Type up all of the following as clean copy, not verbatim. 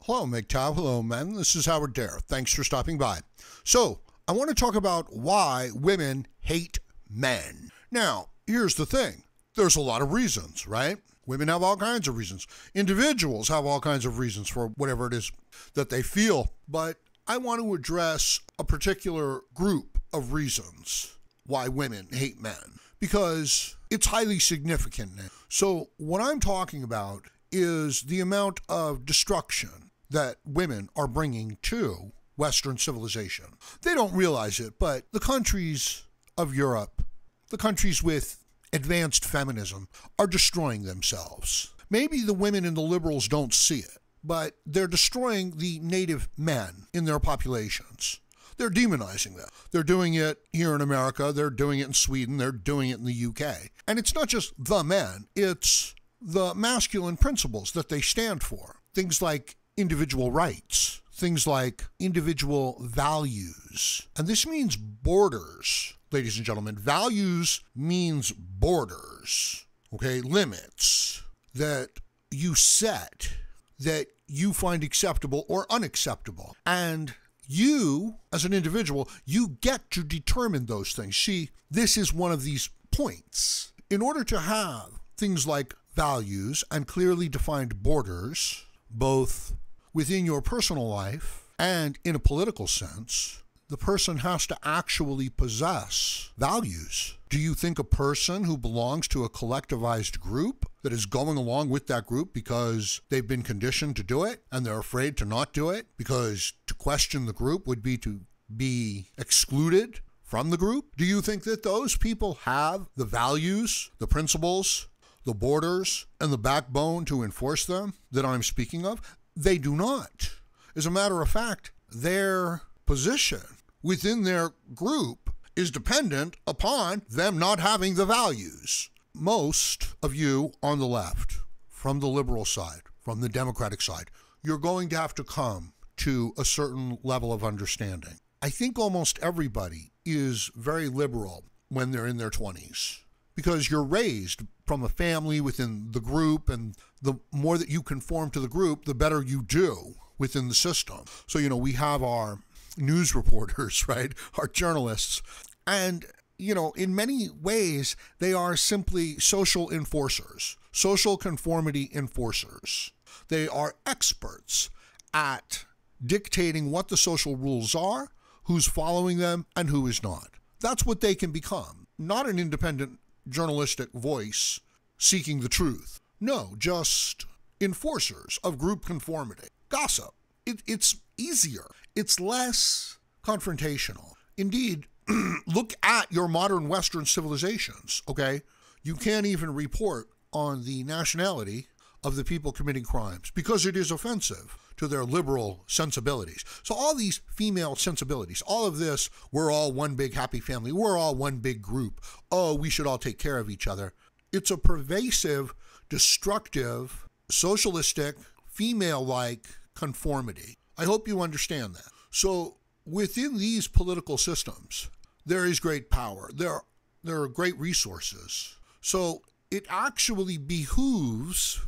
Hello, MGTOW. Hello, men. This is Howard Dare. Thanks for stopping by. So, I want to talk about why women hate men. Now, here's the thing. There's a lot of reasons, right? Women have all kinds of reasons. Individuals have all kinds of reasons for whatever it is that they feel. But I want to address a particular group of reasons why women hate men, because it's highly significant. So, what I'm talking about is the amount of destruction that women are bringing to Western civilization. They don't realize it, but the countries of Europe, the countries with advanced feminism, are destroying themselves. Maybe the women and the liberals don't see it, but they're destroying the native men in their populations. They're demonizing them. They're doing it here in America. They're doing it in Sweden. They're doing it in the UK. And it's not just the men. It's the masculine principles that they stand for. Things like individual rights, things like individual values. And this means borders, ladies and gentlemen. Values means borders, okay? Limits that you set, that you find acceptable or unacceptable. And you, as an individual, you get to determine those things. See, this is one of these points. In order to have things like values and clearly defined borders, both within your personal life and in a political sense, the person has to actually possess values. Do you think a person who belongs to a collectivized group that is going along with that group because they've been conditioned to do it and they're afraid to not do it because to question the group would be to be excluded from the group? Do you think that those people have the values, the principles, the borders, and the backbone to enforce them that I'm speaking of? They do not. As a matter of fact, their position within their group is dependent upon them not having the values. Most of you on the left, from the liberal side, from the Democratic side, you're going to have to come to a certain level of understanding. I think almost everybody is very liberal when they're in their 20s, because you're raised from a family within the group, and the more that you conform to the group, the better you do within the system. So, we have our news reporters, right? Our journalists. And, in many ways, they are simply social enforcers, social conformity enforcers. They are experts at dictating what the social rules are, who's following them, and who is not. That's what they can become. Not an independent journalistic voice seeking the truth. No, just enforcers of group conformity. Gossip. It's easier. It's less confrontational. Indeed, look at your modern Western civilizations, okay? You can't even report on the nationality of the people committing crimes because it is offensive to their liberal sensibilities. So all these female sensibilities, all of this, we're all one big happy family, we're all one big group, oh, we should all take care of each other. It's a pervasive, destructive, socialistic, female-like conformity. I hope you understand that. So within these political systems, there is great power. There are great resources. So it actually behooves,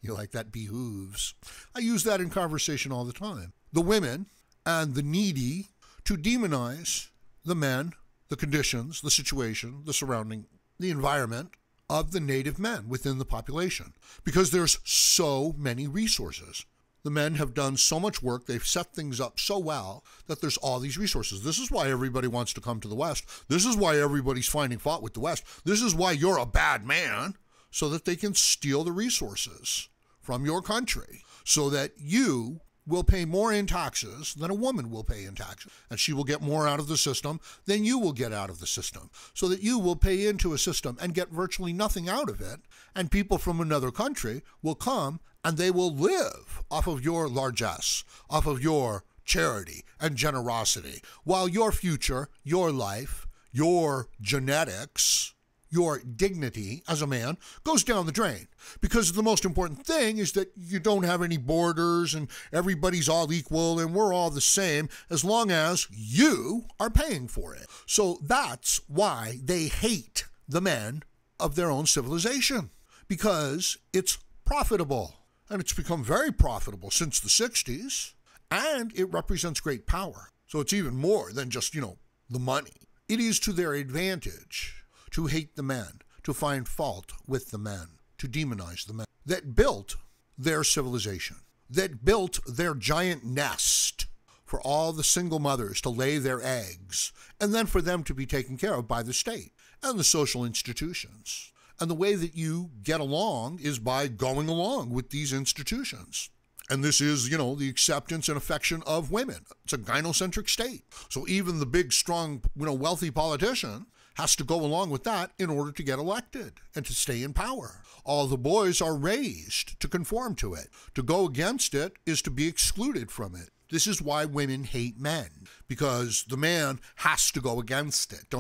you like that, behooves? I use that in conversation all the time. The women and the needy to demonize the men, the conditions, the situation, the surrounding, the environment of the native men within the population, because there's so many resources. The men have done so much work, they've set things up so well that there's all these resources. This is why everybody wants to come to the West. This is why everybody's finding fault with the West. This is why you're a bad man, so that they can steal the resources from your country, so that you will pay more in taxes than a woman will pay in taxes. And she will get more out of the system than you will get out of the system, so that you will pay into a system and get virtually nothing out of it. And people from another country will come and they will live off of your largesse, off of your charity and generosity, while your future, your life, your genetics, your dignity as a man goes down the drain. Because the most important thing is that you don't have any borders and everybody's all equal and we're all the same as long as you are paying for it. So that's why they hate the men of their own civilization, because it's profitable. And it's become very profitable since the 60s, and it represents great power. So it's even more than just, the money. It is to their advantage to hate the men, to find fault with the men, to demonize the men that built their civilization, that built their giant nest for all the single mothers to lay their eggs, and then for them to be taken care of by the state and the social institutions. And the way that you get along is by going along with these institutions. And this is, the acceptance and affection of women. It's a gynocentric state. So even the big, strong, wealthy politician has to go along with that in order to get elected and to stay in power. All the boys are raised to conform to it. To go against it is to be excluded from it. This is why women hate men, because the man has to go against it.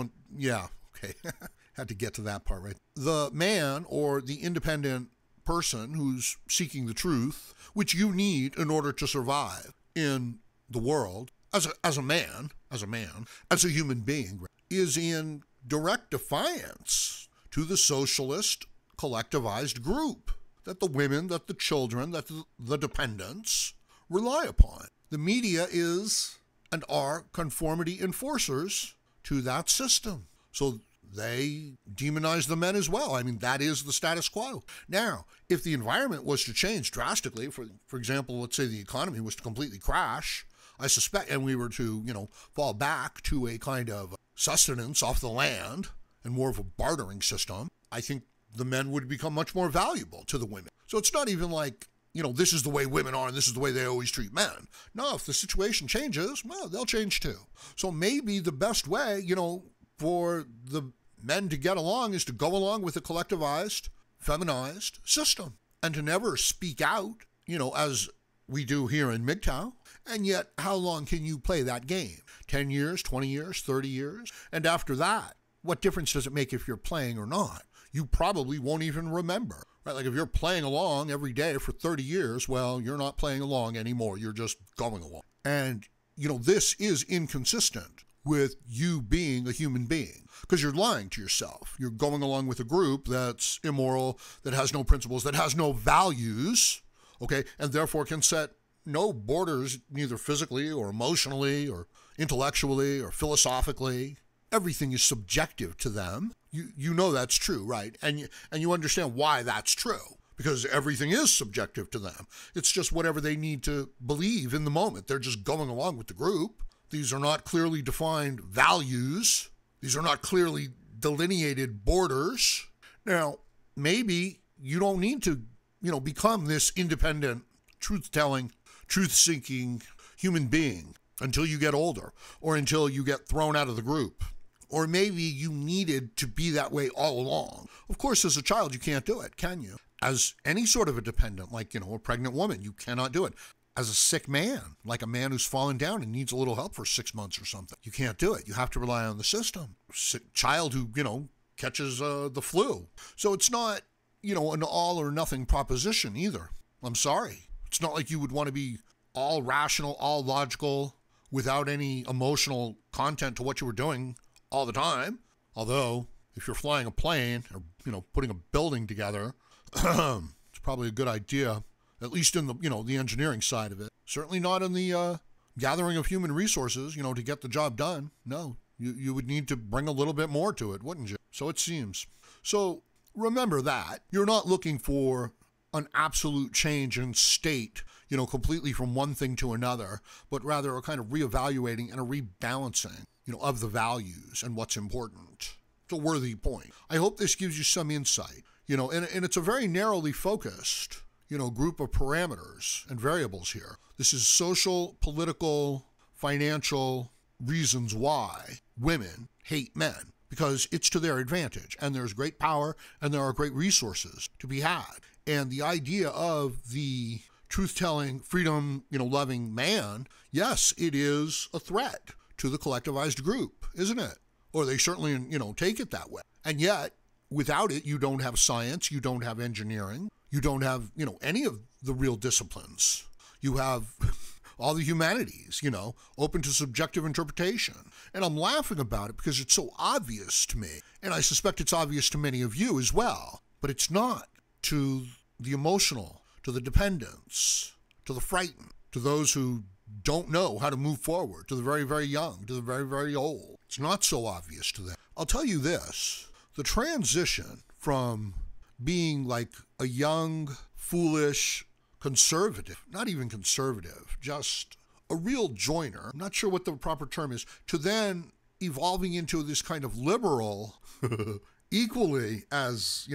Had to get to that part, right? The man or the independent person who's seeking the truth, which you need in order to survive in the world as a man, as a human being, is in direct defiance to the socialist collectivized group that the women, that the children, that the dependents rely upon. The media is and are conformity enforcers to that system. So they demonize the men as well. That is the status quo. Now, if the environment was to change drastically, for example, let's say the economy was to completely crash, I suspect, and we were to, fall back to a kind of sustenance off the land and more of a bartering system, I think the men would become much more valuable to the women. So it's not even like, this is the way women are and this is the way they always treat men. No, if the situation changes, well, they'll change too. So maybe the best way, for the men to get along is to go along with a collectivized, feminized system and to never speak out, as we do here in MGTOW. And yet, how long can you play that game? 10 years, 20 years, 30 years? And after that, what difference does it make if you're playing or not? You probably won't even remember, right? Like if you're playing along every day for 30 years, well, you're not playing along anymore. You're just going along. And, this is inconsistent with you being a human being, because you're lying to yourself. You're going along with a group that's immoral, that has no principles, that has no values, okay, and therefore can set no borders, neither physically or emotionally or intellectually or philosophically. Everything is subjective to them. You know that's true, right? And you understand why that's true, because everything is subjective to them. It's just whatever they need to believe in the moment. They're just going along with the group. These are not clearly defined values. These are not clearly delineated borders. Now, maybe you don't need to, become this independent, truth-telling, truth-seeking human being until you get older or until you get thrown out of the group. Or maybe you needed to be that way all along. Of course, as a child, you can't do it, can you? As any sort of a dependent, like, a pregnant woman, you cannot do it. As a sick man, like a man who's fallen down and needs a little help for 6 months or something, you can't do it. You have to rely on the system. Sick child who, catches the flu. So it's not, an all or nothing proposition either. I'm sorry. It's not like you would want to be all rational, all logical, without any emotional content to what you were doing all the time. Although, if you're flying a plane or, putting a building together, it's probably a good idea. At least in the, the engineering side of it. Certainly not in the gathering of human resources, to get the job done. No, you would need to bring a little bit more to it, wouldn't you? So it seems. So remember that. You're not looking for an absolute change in state, completely from one thing to another, but rather a kind of reevaluating and a rebalancing, of the values and what's important. It's a worthy point. I hope this gives you some insight, and it's a very narrowly focused group of parameters and variables here. This is social, political, financial reasons why women hate men, because it's to their advantage and there's great power and there are great resources to be had. And the idea of the truth-telling, freedom, loving man, yes, it is a threat to the collectivized group, isn't it? Or they certainly, take it that way. And yet, without it, you don't have science, you don't have engineering, you don't have, any of the real disciplines. You have all the humanities, open to subjective interpretation. And I'm laughing about it because it's so obvious to me. And I suspect it's obvious to many of you as well. But it's not to the emotional, to the dependents, to the frightened, to those who don't know how to move forward, to the very, very young, to the very, very old. It's not so obvious to them. I'll tell you this, the transition from being like a young, foolish conservative, not even conservative, just a real joiner, I'm not sure what the proper term is, to then evolving into this kind of liberal, equally as,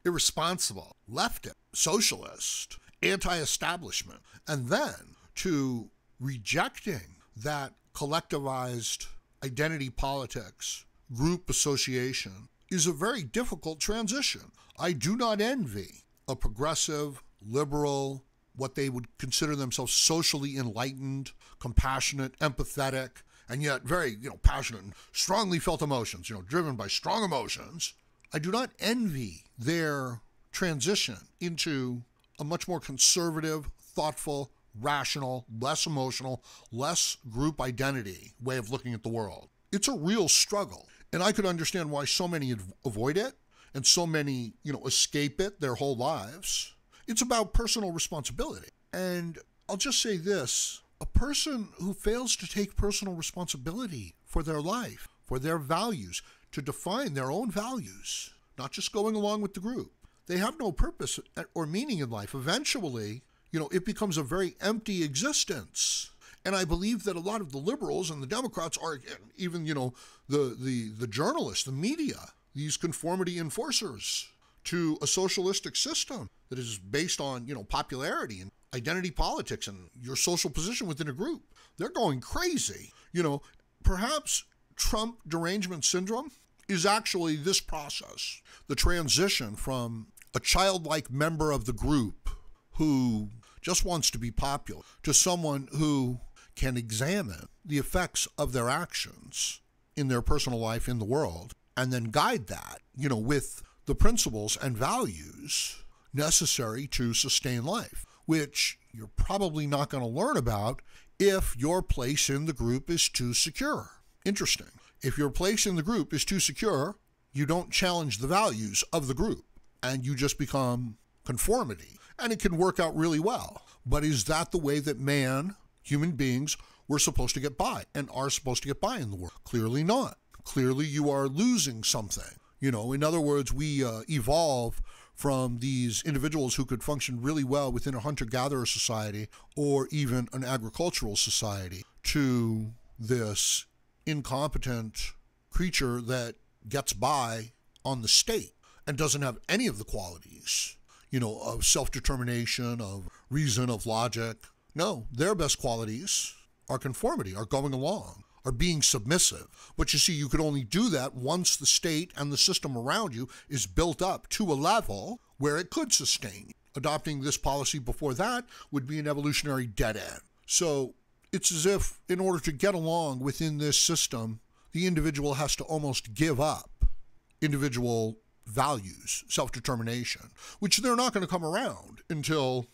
irresponsible, leftist, socialist, anti-establishment, and then to rejecting that collectivized identity politics, group association, is a very difficult transition. I do not envy a progressive, liberal, what they would consider themselves socially enlightened, compassionate, empathetic, and yet very, passionate and strongly felt emotions, driven by strong emotions. I do not envy their transition into a much more conservative, thoughtful, rational, less emotional, less group identity way of looking at the world. It's a real struggle. And I could understand why so many avoid it and so many, escape it their whole lives. It's about personal responsibility. And I'll just say this, a person who fails to take personal responsibility for their life, for their values, to define their own values, not just going along with the group, they have no purpose or meaning in life. Eventually, it becomes a very empty existence. And I believe that a lot of the liberals and the Democrats are, even, the journalists, the media, these conformity enforcers to a socialistic system that is based on, popularity and identity politics and your social position within a group. They're going crazy. Perhaps Trump derangement syndrome is actually this process, the transition from a childlike member of the group who just wants to be popular to someone who can examine the effects of their actions in their personal life in the world and then guide that, with the principles and values necessary to sustain life, which you're probably not going to learn about if your place in the group is too secure. Interesting. If your place in the group is too secure, you don't challenge the values of the group and you just become conformity. And it can work out really well. But is that the way that human beings, were supposed to get by and are supposed to get by in the world? Clearly not. Clearly you are losing something. In other words, we evolve from these individuals who could function really well within a hunter-gatherer society or even an agricultural society to this incompetent creature that gets by on the state and doesn't have any of the qualities, of self-determination, of reason, of logic. No, their best qualities are conformity, are going along, are being submissive. But you see, you could only do that once the state and the system around you is built up to a level where it could sustain. Adopting this policy before that would be an evolutionary dead end. So it's as if in order to get along within this system, the individual has to almost give up individual values, self-determination, which they're not going to come around until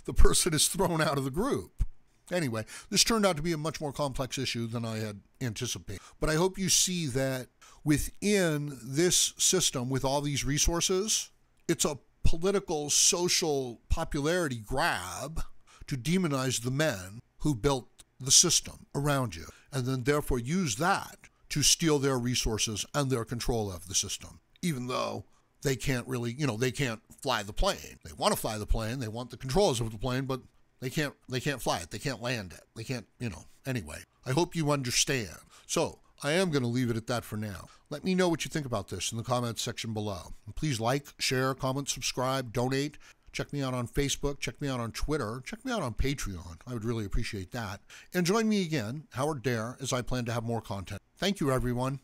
the person is thrown out of the group. Anyway, this turned out to be a much more complex issue than I had anticipated. But I hope you see that within this system, with all these resources, it's a political, social popularity grab to demonize the men who built the system around you, and then therefore use that to steal their resources and their control of the system, even though they can't really, they can't fly the plane. They want to fly the plane, they want the controls of the plane, but they can't fly it, they can't land it, they can't, Anyway, I hope you understand. So, I am going to leave it at that for now. Let me know what you think about this in the comments section below. And please like, share, comment, subscribe, donate. Check me out on Facebook, check me out on Twitter, check me out on Patreon. I would really appreciate that. And join me again, Howard Dare, as I plan to have more content. Thank you, everyone.